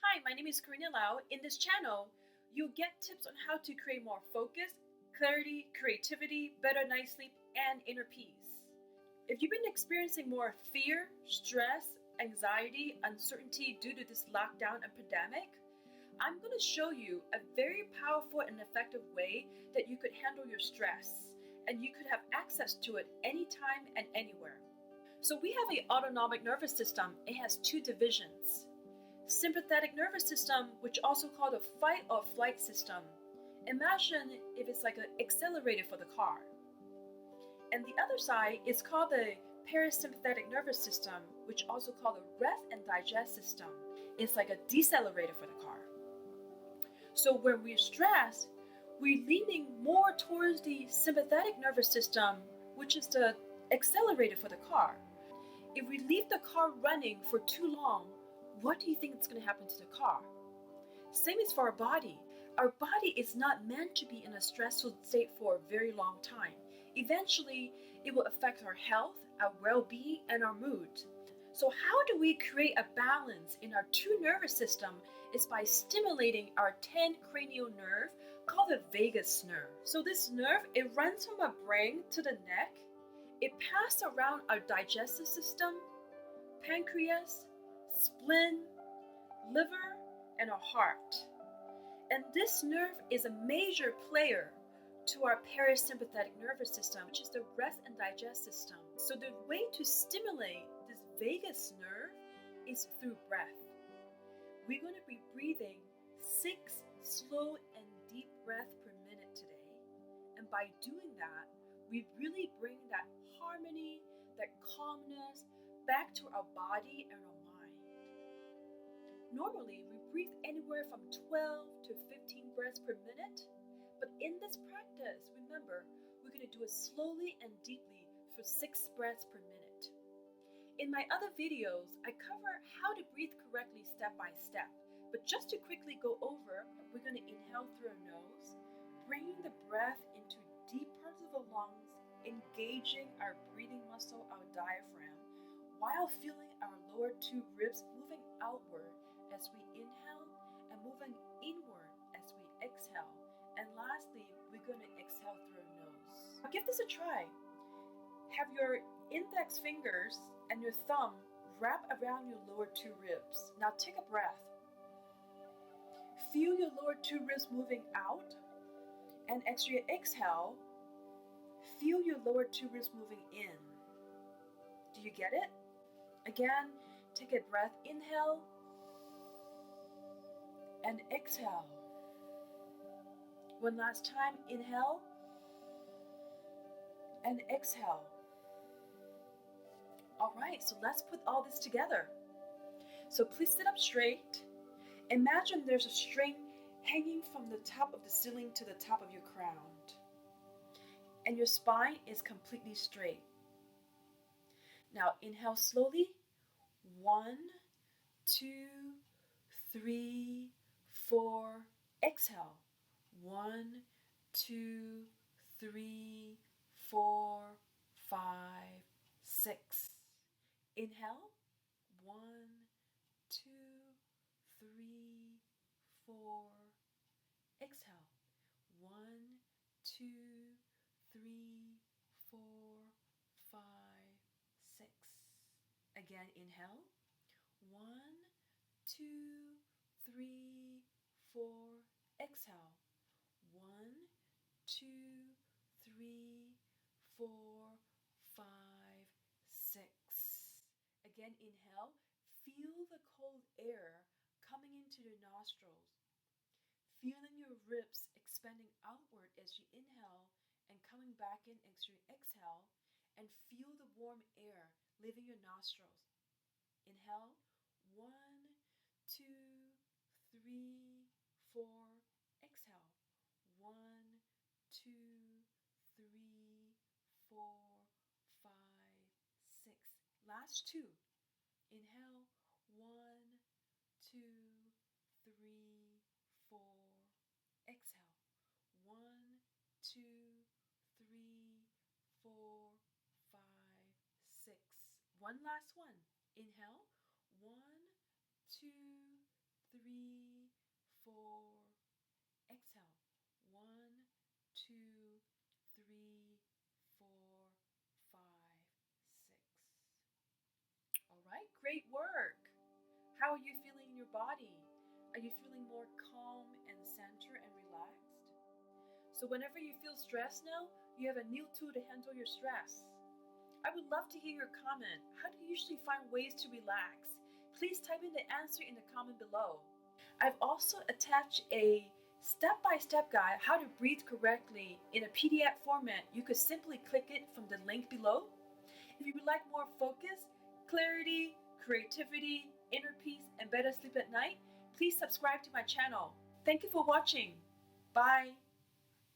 Hi, my name is Carrina Lau. In this channel, you'll get tips on how to create more focus, clarity, creativity, better night's sleep, and inner peace. If you've been experiencing more fear, stress, anxiety, uncertainty due to this lockdown and pandemic, I'm going to show you a very powerful and effective way that you could handle your stress, and you could have access to it anytime and anywhere. So we have an autonomic nervous system. It has two divisions. Sympathetic nervous system, which also called a fight or flight system. Imagine if it's like an accelerator for the car. And the other side is called the parasympathetic nervous system, which also called the rest and digest system. It's like a decelerator for the car. So when we're stressed, we're leaning more towards the sympathetic nervous system, which is the accelerator for the car. If we leave the car running for too long, what do you think is going to happen to the car? Same as for our body. Our body is not meant to be in a stressful state for a very long time. Eventually, it will affect our health, our well-being, and our mood. So how do we create a balance in our two nervous system is by stimulating our 10th cranial nerve called the vagus nerve. So this nerve, it runs from our brain to the neck. It passes around our digestive system, pancreas, spleen, liver, and our heart. And this nerve is a major player to our parasympathetic nervous system, which is the rest and digest system. So the way to stimulate this vagus nerve is through breath. We're going to be breathing 6 slow and deep breaths per minute today. And by doing that, we really bring that harmony, that calmness back to our body and our mind. Normally, we breathe anywhere from 12 to 15 breaths per minute, but in this practice, remember, we're going to do it slowly and deeply for 6 breaths per minute. In my other videos, I cover how to breathe correctly step by step, but just to quickly go over, we're going to inhale through our nose, bringing the breath into deep parts of the lungs, engaging our breathing muscle, our diaphragm, while feeling our lower 2 ribs moving outward as we inhale and moving inward as we exhale. And lastly, we're going to exhale through our nose. Now give this a try. Have your index fingers and your thumb wrap around your lower 2 ribs. Now take a breath. Feel your lower 2 ribs moving out, and as you exhale, feel your lower 2 ribs moving in. Do you get it? Again, take a breath, inhale, and exhale. One last time, inhale, and exhale. All right, so let's put all this together. So please sit up straight. Imagine there's a string hanging from the top of the ceiling to the top of your crown, and your spine is completely straight. Now inhale slowly. 1, 2, 3, 4. Exhale. 1, 2, 3, 4, 5, 6. Inhale. 1, 2, 3, 4. Exhale. 1, 2, 3, 4, 5, 6. Again, inhale. 1, 2, 3, 4. Exhale. 1, 2, 3, 4, 5, 6. Again, inhale. Feel the cold air coming into your nostrils. Feeling your ribs expanding outward as you inhale and coming back in as you exhale, and feel the warm air leaving your nostrils. Inhale. 1, 2, 3, 4. Exhale. 1, 2, 3, 4, 5, 6. Last 2. Inhale. 1, 2, 3, 4. Exhale. 1, 2, 3, 4, 5, 6. One last one. Inhale. 1, 2, 3, 2, 3, 4, 5, 6. All right, great work. How are you feeling in your body? Are you feeling more calm and centered and relaxed? So whenever you feel stressed now, you have a new tool to handle your stress. I would love to hear your comment. How do you usually find ways to relax? Please type in the answer in the comment below. I've also attached a step-by-step guide how to breathe correctly in a PDF format. You could simply click it from the link below. If you would like more focus, clarity, creativity, inner peace, and better sleep at night, please subscribe to my channel. Thank you for watching. Bye.